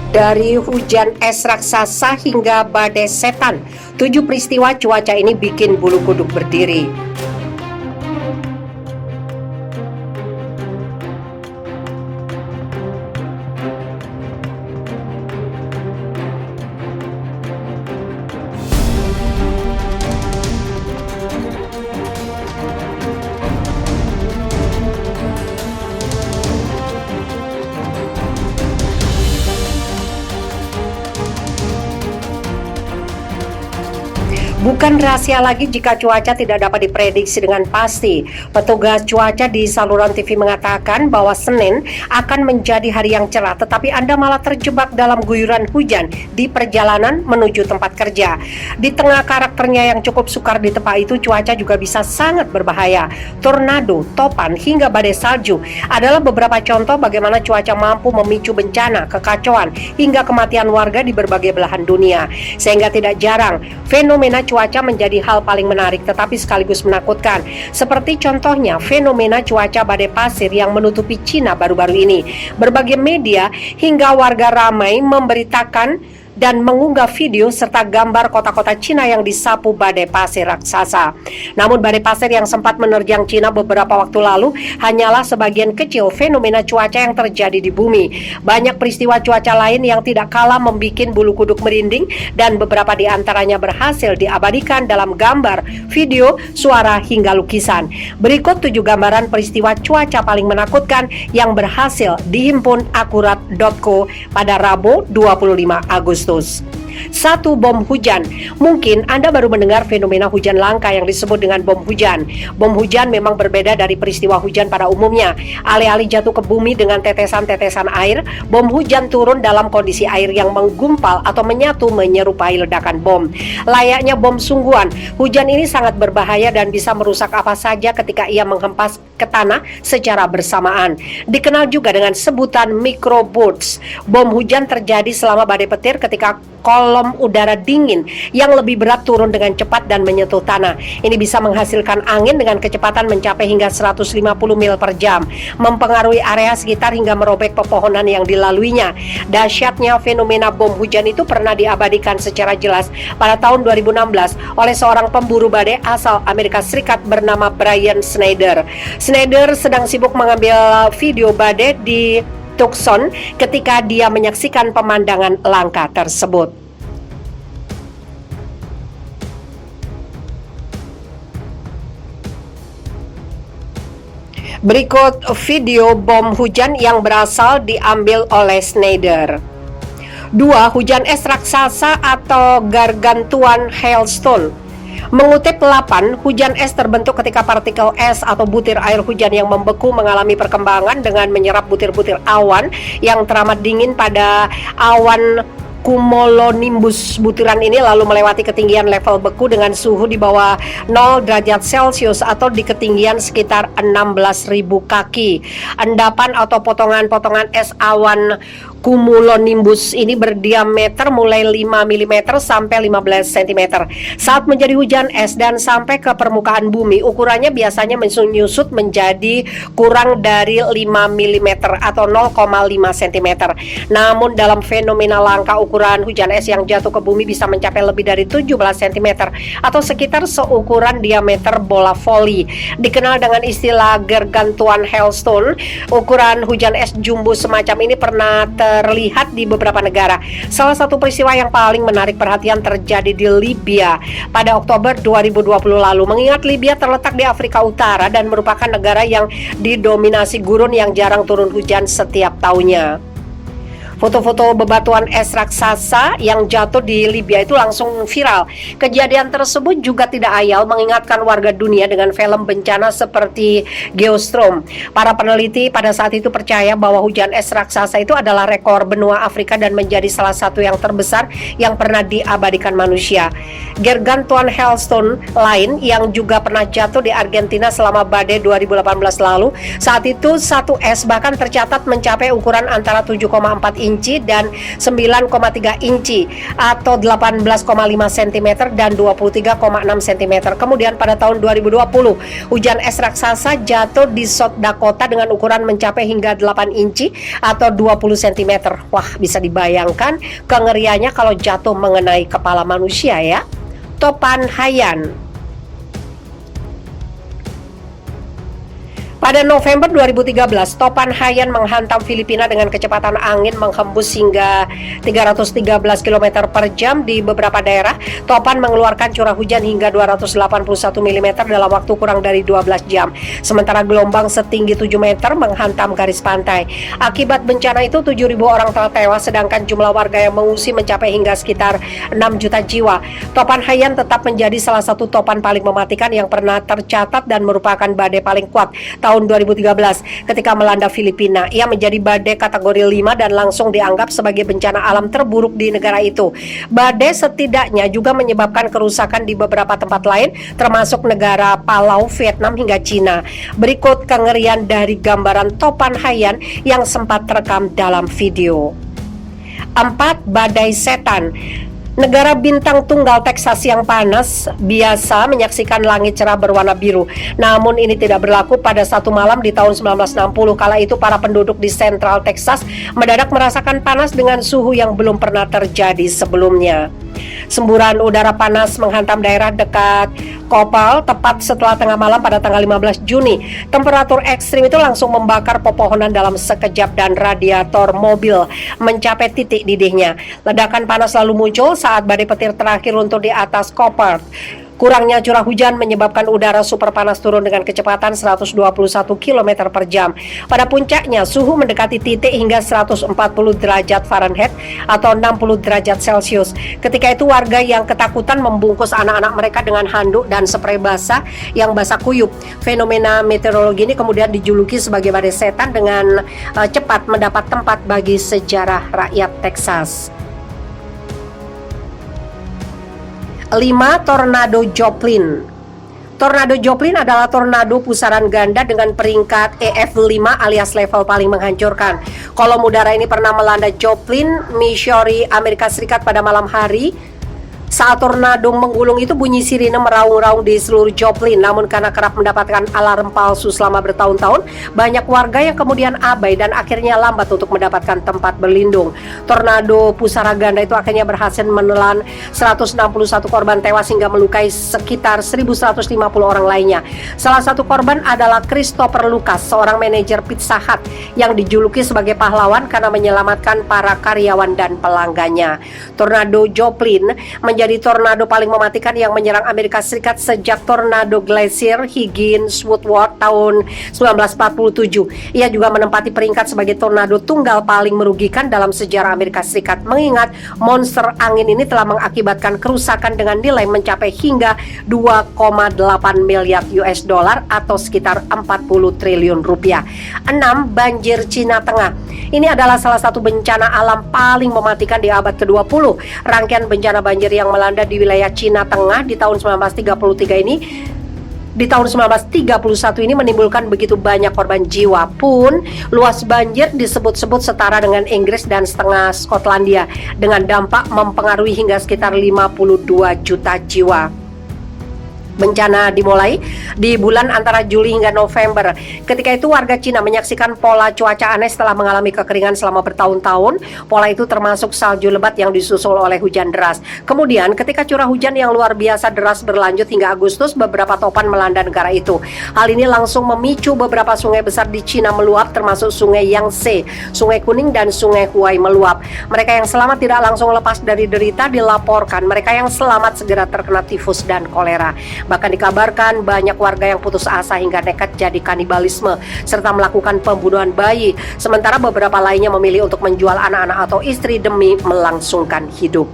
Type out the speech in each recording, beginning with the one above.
Dari hujan es raksasa hingga badai setan, 7 peristiwa cuaca ini bikin bulu kuduk berdiri. Bukan rahasia lagi jika cuaca tidak dapat diprediksi dengan pasti. Petugas cuaca di saluran TV mengatakan bahwa Senin akan menjadi hari yang cerah, tetapi Anda malah terjebak dalam guyuran hujan di perjalanan menuju tempat kerja. Di tengah karakternya yang cukup sukar di tempat itu, cuaca juga bisa sangat berbahaya. Tornado, topan, hingga badai salju adalah beberapa contoh bagaimana cuaca mampu memicu bencana, kekacauan, hingga kematian warga di berbagai belahan dunia. Sehingga tidak jarang, fenomena cuaca menjadi hal paling menarik tetapi sekaligus menakutkan. Seperti contohnya fenomena cuaca badai pasir yang menutupi Cina baru-baru ini. Berbagai media hingga warga ramai memberitakan dan mengunggah video serta gambar kota-kota Cina yang disapu badai pasir raksasa. Namun badai pasir yang sempat menerjang Cina beberapa waktu lalu hanyalah sebagian kecil fenomena cuaca yang terjadi di bumi. Banyak peristiwa cuaca lain yang tidak kalah membuat bulu kuduk merinding dan beberapa di antaranya berhasil diabadikan dalam gambar, video, suara hingga lukisan. Berikut 7 gambaran peristiwa cuaca paling menakutkan yang berhasil dihimpun akurat.co pada Rabu 25 Agustus. 1. Bom hujan. Mungkin Anda baru mendengar fenomena hujan langka yang disebut dengan bom hujan. Bom hujan memang berbeda dari peristiwa hujan pada umumnya. Alih-alih jatuh ke bumi dengan tetesan-tetesan air, bom hujan turun dalam kondisi air yang menggumpal atau menyatu menyerupai ledakan bom. Layaknya bom sungguhan, hujan ini sangat berbahaya dan bisa merusak apa saja ketika ia menghempas ke tanah secara bersamaan. Dikenal juga dengan sebutan microbursts. Bom hujan terjadi selama badai petir ketika kolom udara dingin yang lebih berat turun dengan cepat dan menyentuh tanah. Ini bisa menghasilkan angin dengan kecepatan mencapai hingga 150 mil per jam, mempengaruhi area sekitar hingga merobek pepohonan yang dilaluinya. Dahsyatnya fenomena bom hujan itu pernah diabadikan secara jelas pada tahun 2016 oleh seorang pemburu badai asal Amerika Serikat bernama Brian Schneider. Schneider sedang sibuk mengambil video badai di Tucson ketika dia menyaksikan pemandangan langka tersebut. Berikut video bom hujan yang berasal diambil oleh Schneider. 2. Hujan es raksasa atau gargantuan hailstone. Mengutip 8, hujan es terbentuk ketika partikel es atau butir air hujan yang membeku mengalami perkembangan dengan menyerap butir-butir awan yang teramat dingin pada awan cumulonimbus. Butiran ini lalu melewati ketinggian level beku dengan suhu di bawah 0 derajat Celcius atau di ketinggian sekitar 16.000 kaki. Endapan atau potongan-potongan es awan cumulonimbus ini berdiameter mulai 5 mm sampai 15 cm. Saat menjadi hujan es dan sampai ke permukaan bumi, ukurannya biasanya menyusut menjadi kurang dari 5 mm atau 0,5 cm. Namun dalam fenomena langka, ukuran hujan es yang jatuh ke bumi bisa mencapai lebih dari 17 cm atau sekitar seukuran diameter bola voli. Dikenal dengan istilah gargantuan hailstone, ukuran hujan es jumbo semacam ini pernah terlihat di beberapa negara. Salah satu peristiwa yang paling menarik perhatian terjadi di Libya pada Oktober 2020 lalu. Mengingat Libya terletak di Afrika Utara dan merupakan negara yang didominasi gurun yang jarang turun hujan setiap tahunnya. Foto-foto bebatuan es raksasa yang jatuh di Libya itu langsung viral. Kejadian tersebut juga tidak ayal mengingatkan warga dunia dengan film bencana seperti Geostorm. Para peneliti pada saat itu percaya bahwa hujan es raksasa itu adalah rekor benua Afrika dan menjadi salah satu yang terbesar yang pernah diabadikan manusia. Gargantuan hailstone lain yang juga pernah jatuh di Argentina selama badai 2018 lalu. Saat itu satu es bahkan tercatat mencapai ukuran antara 7,4 inci dan 9,3 inci atau 18,5 cm dan 23,6 cm. Kemudian pada tahun 2020, hujan es raksasa jatuh di South Dakota dengan ukuran mencapai hingga 8 inci atau 20 cm. Wah, bisa dibayangkan kengeriannya kalau jatuh mengenai kepala manusia ya. Topan Haiyan. Pada November 2013, topan Haiyan menghantam Filipina dengan kecepatan angin menghembus hingga 313 km per jam di beberapa daerah. Topan mengeluarkan curah hujan hingga 281 mm dalam waktu kurang dari 12 jam. Sementara gelombang setinggi 7 meter menghantam garis pantai. Akibat bencana itu 7.000 orang telah tewas, sedangkan jumlah warga yang mengungsi mencapai hingga sekitar 6 juta jiwa. Topan Haiyan tetap menjadi salah satu topan paling mematikan yang pernah tercatat dan merupakan badai paling kuat tahun 2013 ketika melanda Filipina. Ia menjadi badai kategori 5 dan langsung dianggap sebagai bencana alam terburuk di negara itu. Badai setidaknya juga menyebabkan kerusakan di beberapa tempat lain, termasuk negara Palau, Vietnam hingga Cina. Berikut kengerian dari gambaran topan Haiyan yang sempat terekam dalam video. 4. Badai setan. Negara bintang tunggal Texas yang panas biasa menyaksikan langit cerah berwarna biru. Namun ini tidak berlaku pada satu malam di tahun 1960. Kala itu para penduduk di Central Texas mendadak merasakan panas dengan suhu yang belum pernah terjadi sebelumnya. Semburan udara panas menghantam daerah dekat Coppell tepat setelah tengah malam pada tanggal 15 Juni. Temperatur ekstrim itu langsung membakar pepohonan dalam sekejap dan radiator mobil mencapai titik didihnya. Ledakan panas lalu muncul saat badai petir terakhir runtuh di atas Coppell. Kurangnya curah hujan menyebabkan udara super panas turun dengan kecepatan 121 km per jam. Pada puncaknya, suhu mendekati titik hingga 140 derajat Fahrenheit atau 60 derajat Celcius. Ketika itu warga yang ketakutan membungkus anak-anak mereka dengan handuk dan spray basah yang basah kuyup. Fenomena meteorologi ini kemudian dijuluki sebagai badai setan dengan cepat mendapat tempat bagi sejarah rakyat Texas. 5. Tornado Joplin. Tornado Joplin adalah tornado pusaran ganda dengan peringkat EF5 alias level paling menghancurkan. Kolom udara ini pernah melanda Joplin, Missouri, Amerika Serikat pada malam hari. Saat tornado menggulung itu bunyi sirine meraung-raung di seluruh Joplin. Namun karena kerap mendapatkan alarm palsu selama bertahun-tahun, banyak warga yang kemudian abai dan akhirnya lambat untuk mendapatkan tempat berlindung. Tornado pusara ganda itu akhirnya berhasil menelan 161 korban tewas hingga melukai sekitar 1.150 orang lainnya. Salah satu korban adalah Christopher Lucas, seorang manajer Pizza Hut yang dijuluki sebagai pahlawan karena menyelamatkan para karyawan dan pelanggannya. Tornado Joplin menjadi tornado paling mematikan yang menyerang Amerika Serikat sejak tornado Glacier Higgins Woodward tahun 1947. Ia juga menempati peringkat sebagai tornado tunggal paling merugikan dalam sejarah Amerika Serikat, mengingat monster angin ini telah mengakibatkan kerusakan dengan nilai mencapai hingga 2,8 miliar US dollar atau sekitar 40 triliun rupiah. 6. Banjir Cina Tengah. Ini adalah salah satu bencana alam paling mematikan di abad ke-20. Rangkaian bencana banjir yang melanda di wilayah Cina Tengah di tahun 1931 ini menimbulkan begitu banyak korban jiwa. Pun luas banjir disebut-sebut setara dengan Inggris dan setengah Skotlandia, dengan dampak mempengaruhi hingga sekitar 52 juta jiwa. Bencana dimulai di bulan antara Juli hingga November. Ketika itu warga Cina menyaksikan pola cuaca aneh setelah mengalami kekeringan selama bertahun-tahun. Pola itu termasuk salju lebat yang disusul oleh hujan deras. Kemudian ketika curah hujan yang luar biasa deras berlanjut hingga Agustus, beberapa topan melanda negara itu. Hal ini langsung memicu beberapa sungai besar di Cina meluap, termasuk sungai Yangtze, sungai Kuning dan sungai Huai meluap. Mereka yang selamat tidak langsung lepas dari derita dilaporkan. Mereka yang selamat segera terkena tifus dan kolera. Bahkan dikabarkan banyak warga yang putus asa hingga nekat jadi kanibalisme serta melakukan pembunuhan bayi, sementara beberapa lainnya memilih untuk menjual anak-anak atau istri demi melangsungkan hidup.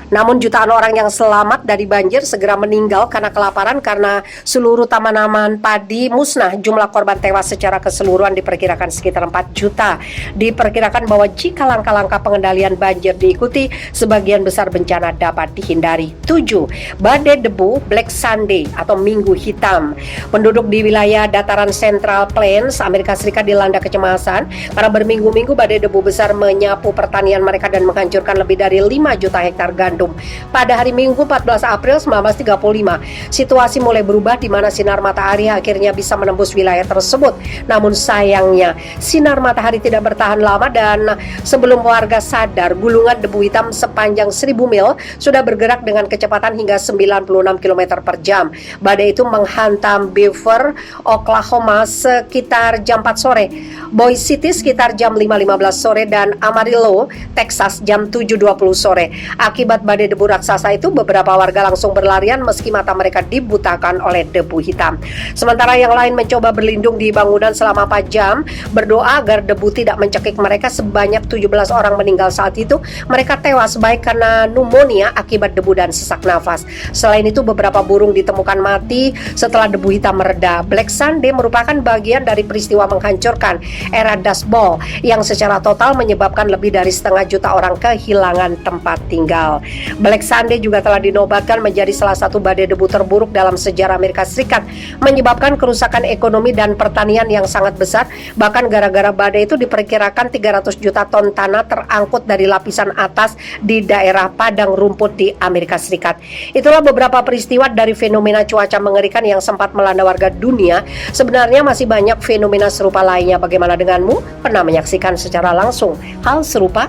Namun jutaan orang yang selamat dari banjir segera meninggal karena kelaparan karena seluruh tanaman padi musnah. Jumlah korban tewas secara keseluruhan diperkirakan sekitar 4 juta. Diperkirakan bahwa jika langkah-langkah pengendalian banjir diikuti, sebagian besar bencana dapat dihindari. 7. Badai debu Black Sunday atau Minggu Hitam. Penduduk di wilayah dataran Central Plains Amerika Serikat dilanda kecemasan karena berminggu-minggu badai debu besar menyapu pertanian mereka dan menghancurkan lebih dari 5 juta hektar gandum. Pada hari Minggu 14 April 1935, situasi mulai berubah di mana sinar matahari akhirnya bisa menembus wilayah tersebut. Namun sayangnya, sinar matahari tidak bertahan lama dan sebelum warga sadar, gulungan debu hitam sepanjang 1000 mil sudah bergerak dengan kecepatan hingga 96 km per jam. Badai itu menghantam Beaver, Oklahoma sekitar jam 4 sore, Boise City sekitar jam 5.15 sore, dan Amarillo, Texas jam 7.20 sore. Akibat badai debu raksasa itu, beberapa warga langsung berlarian meski mata mereka dibutakan oleh debu hitam. Sementara yang lain mencoba berlindung di bangunan selama 4 jam, berdoa agar debu tidak mencekik mereka. Sebanyak 17 orang meninggal saat itu. Mereka tewas baik karena pneumonia akibat debu dan sesak nafas. Selain itu, beberapa burung ditemukan mati setelah debu hitam mereda. Black Sunday merupakan bagian dari peristiwa menghancurkan era Dust Bowl yang secara total menyebabkan lebih dari setengah juta orang kehilangan tempat tinggal. Black Sunday juga telah dinobatkan menjadi salah satu badai debu terburuk dalam sejarah Amerika Serikat, menyebabkan kerusakan ekonomi dan pertanian yang sangat besar. Bahkan gara-gara badai itu diperkirakan 300 juta ton tanah terangkut dari lapisan atas di daerah padang rumput di Amerika Serikat. Itulah beberapa peristiwa dari fenomena cuaca mengerikan yang sempat melanda warga dunia. Sebenarnya masih banyak fenomena serupa lainnya. Bagaimana denganmu? Pernah menyaksikan secara langsung hal serupa?